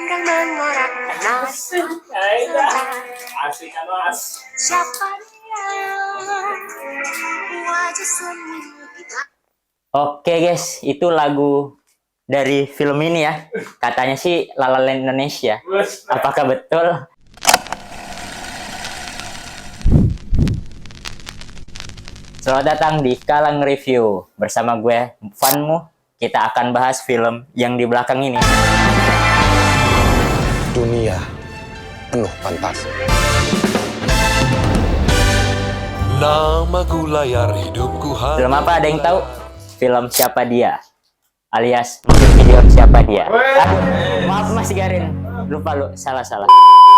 sedang mengorak Asik kan mas. siapa dia wajah semu kita. Oke guys, itu lagu dari film ini ya. Katanya sih La La Land Indonesia. Apakah betul? Selamat datang di Kalang Review. Bersama gue, Fanmu. Kita akan bahas film yang di belakang ini. Dunia penuh fantasi. Namaku layar hidupku. Film apa, ada yang tahu? Film Siapa Dia, alias musik video Siapa Dia. Maaf Mas Garin, lupa lu, salah.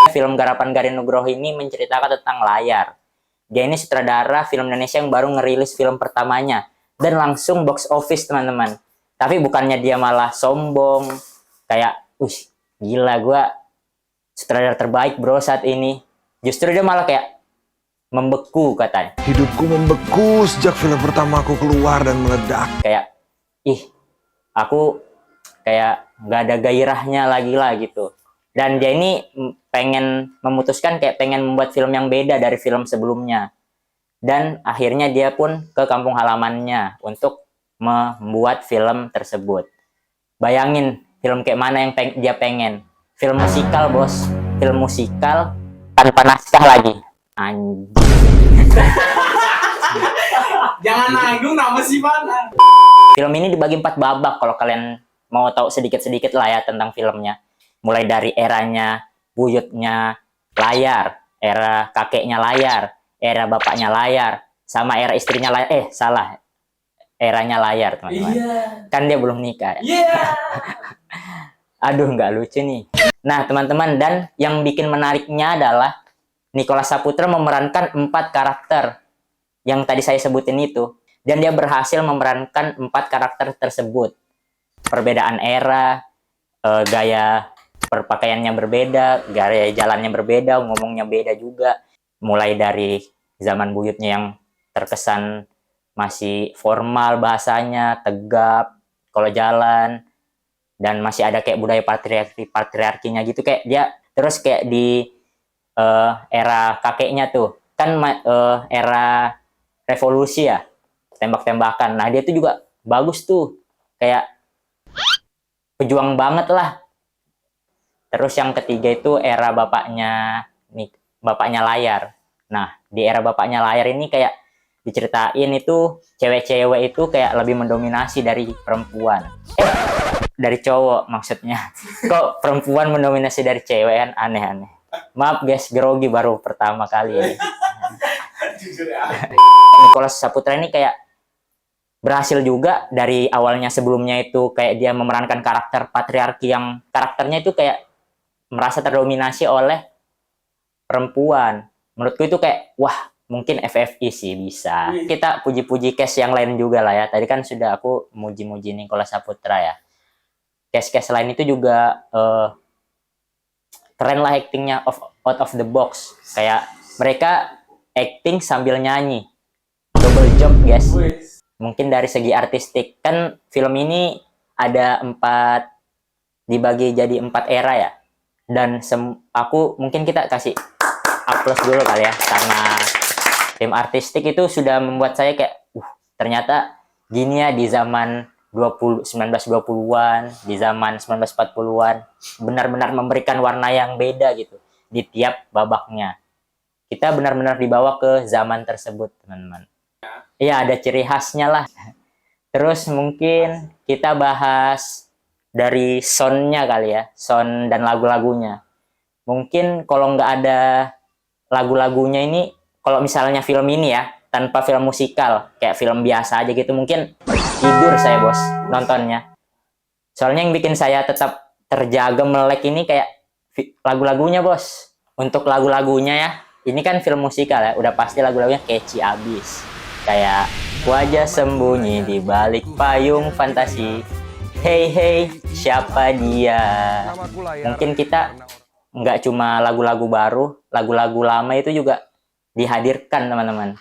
Film garapan Garin Nugroho ini menceritakan tentang layar. Dia ini sutradara film Indonesia yang baru ngerilis film pertamanya dan langsung box office, teman-teman. Tapi bukannya dia malah sombong, kayak, gila gua sutradara terbaik bro saat ini. Justru dia malah kayak membeku katanya. Hidupku membeku sejak film pertamaku keluar dan meledak. Kayak, aku kayak nggak ada gairahnya lagi lah gitu. Dan dia ini pengen memutuskan kayak pengen membuat film yang beda dari film sebelumnya. Dan akhirnya dia pun ke kampung halamannya untuk membuat film tersebut. Bayangin film kayak mana yang dia pengen. Film musikal bos. Film musikal tanpa naskah lagi. Anjing. Jangan nanggung, nama sih mana? Film ini dibagi 4 babak kalau kalian mau tahu sedikit-sedikit lah ya tentang filmnya. Mulai dari eranya buyutnya layar, era kakeknya layar, era bapaknya layar, sama era istrinya layar. Salah. Eranya layar, teman-teman. Kan dia belum nikah ya. Aduh, nggak lucu nih. Nah, teman-teman, dan yang bikin menariknya adalah Nicholas Saputra memerankan 4 karakter yang tadi saya sebutin itu. Dan dia berhasil memerankan 4 karakter tersebut. Perbedaan era, gaya perpakaiannya berbeda, gaya jalannya berbeda, ngomongnya beda juga. Mulai dari zaman buyutnya yang terkesan masih formal bahasanya, tegap kalau jalan, dan masih ada kayak budaya patriarkinya gitu. Kayak dia terus kayak di era kakeknya tuh kan era revolusi ya, tembak-tembakan. Nah dia tuh juga bagus tuh, kayak pejuang banget lah. Terus yang ketiga itu era bapaknya layar. Nah di era bapaknya layar ini kayak diceritain itu cewek-cewek itu kayak lebih mendominasi dari perempuan. Dari cowok maksudnya. Kok perempuan mendominasi dari cewek kan, aneh-aneh. Maaf guys, grogi baru pertama kali ini. Nicholas Saputra ini kayak berhasil juga dari awalnya, sebelumnya itu kayak dia memerankan karakter patriarki yang karakternya itu kayak merasa terdominasi oleh perempuan. Menurutku itu kayak, wah mungkin FFI sih bisa. Kita puji-puji cast yang lain juga lah ya. Tadi kan sudah aku muji-muji Nicholas Saputra ya. Cast-cast lain itu juga keren lah actingnya, out of the box. Kayak mereka acting sambil nyanyi. Double job guys. Mungkin dari segi artistik. Kan film ini ada 4, dibagi jadi 4 era ya. Dan aku mungkin kita kasih aplaus dulu kali ya. Karena tim artistik itu sudah membuat saya kayak, ternyata gini ya di zaman 1920-an, di zaman 1940-an, benar-benar memberikan warna yang beda gitu di tiap babaknya. Kita benar-benar dibawa ke zaman tersebut, teman-teman. Iya, ada ciri khasnya lah. Terus mungkin kita bahas dari soundnya kali ya, sound dan lagu-lagunya. Mungkin kalau nggak ada lagu-lagunya ini, kalau misalnya film ini ya, tanpa film musikal, kayak film biasa aja gitu, mungkin tidur saya bos nontonnya. Soalnya yang bikin saya tetap terjaga melek ini kayak lagu-lagunya bos. Untuk lagu-lagunya ya, ini kan film musikal ya, udah pasti lagu-lagunya catchy abis. Kayak wajah sembunyi di balik payung fantasi. Hey hey, siapa dia? Mungkin kita nggak cuma lagu-lagu baru, lagu-lagu lama itu juga dihadirkan, teman-teman.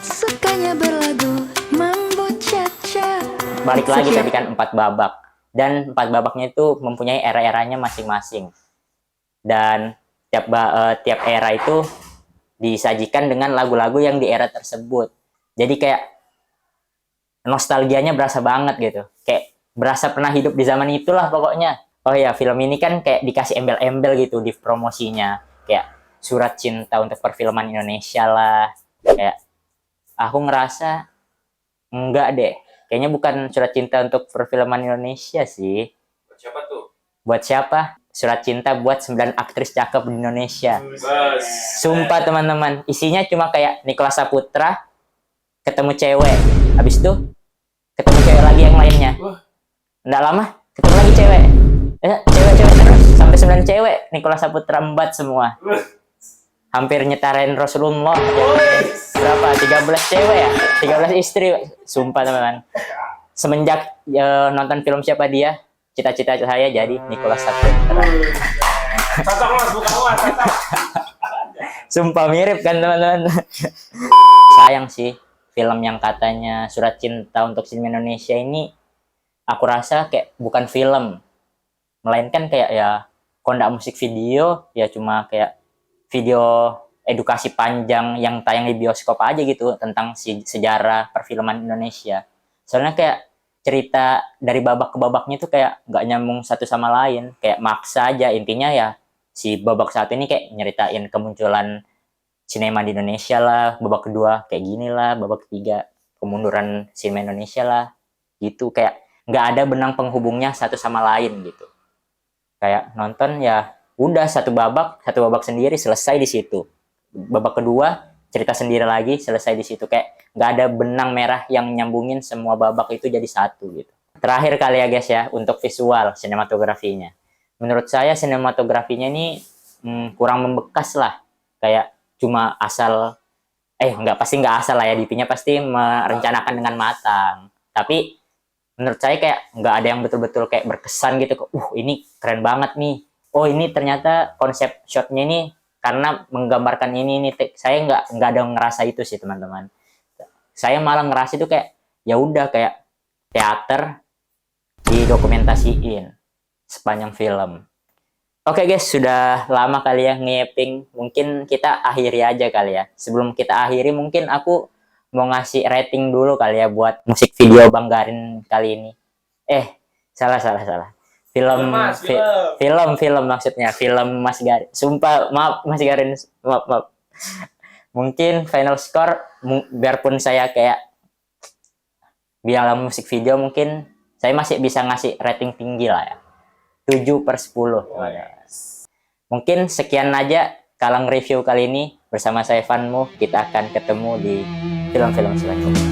Sukanya berlagu mambo cha-cha. Balik lagi tadi kan 4 babak. dan 4 babaknya itu mempunyai era-eranya masing-masing. Dan tiap era itu disajikan dengan lagu-lagu yang di era tersebut. Jadi kayak nostalgianya berasa banget gitu. Kayak berasa pernah hidup di zaman itulah pokoknya. Oh ya, film ini kan kayak dikasih embel-embel gitu di promosinya. Kayak surat cinta untuk perfilman Indonesia lah. Kayak aku ngerasa enggak deh. Kayaknya bukan surat cinta untuk perfilman Indonesia sih. Buat siapa tuh? Buat siapa? Surat cinta buat 9 aktris cakep di Indonesia. Bos. Sumpah teman-teman, isinya cuma kayak Nicholas Saputra ketemu cewek. Habis itu ketemu cewek lagi yang lainnya. Nggak lama ketemu lagi cewek. Cewek-cewek terus sampai 9 cewek. Nicholas Saputra embat semua. Hampir nyetarain Rasulullah. Berapa? 13 cewek ya? 13 istri. Sumpah teman-teman. Semenjak nonton film Siapa Dia, cita-cita saya jadi Nicholas Saputra. Cocok mas, bukan mas, cocok. Sumpah mirip kan teman-teman. Sayang sih film yang katanya surat cinta untuk sinema Indonesia ini, aku rasa kayak bukan film, melainkan kayak ya kondak musik video, ya cuma kayak video edukasi panjang yang tayang di bioskop aja gitu tentang sejarah perfilman Indonesia. Soalnya kayak cerita dari babak ke babaknya tuh kayak nggak nyambung satu sama lain, kayak maksa aja. Intinya ya si babak satu ini kayak nyeritain kemunculan sinema di Indonesia lah, babak kedua kayak gini lah, babak ketiga kemunduran sinema Indonesia lah, gitu. Kayak nggak ada benang penghubungnya satu sama lain gitu. Kayak nonton ya udah satu babak sendiri selesai di situ. Babak kedua cerita sendiri lagi selesai di situ. Kayak nggak ada benang merah yang nyambungin semua babak itu jadi satu gitu. Terakhir kali ya guys ya, untuk visual sinematografinya. Menurut saya sinematografinya ini kurang membekas lah. Kayak cuma asal, pasti nggak asal lah ya, DP-nya pasti merencanakan dengan matang. Tapi menurut saya kayak nggak ada yang betul-betul kayak berkesan gitu. Ini keren banget nih. Oh ini ternyata konsep shotnya ini karena menggambarkan ini. Saya nggak ada ngerasa itu sih teman-teman. Saya malah ngerasa itu kayak ya udah kayak teater didokumentasiin sepanjang film. Oke guys, sudah lama kali ya ngeping. Mungkin kita akhiri aja kali ya. Sebelum kita akhiri mungkin aku mau ngasih rating dulu kali ya buat musik video Bang Garin kali ini. Salah. Film maksudnya, film Mas Garin. Sumpah, maaf Mas Garin, maaf. Mungkin final score, biarpun saya kayak bilang musik video, mungkin saya masih bisa ngasih rating tinggi lah ya. 7/10. Mungkin sekian aja Kalang Review kali ini. Bersama saya Vanmu, kita akan ketemu di film-film selanjutnya.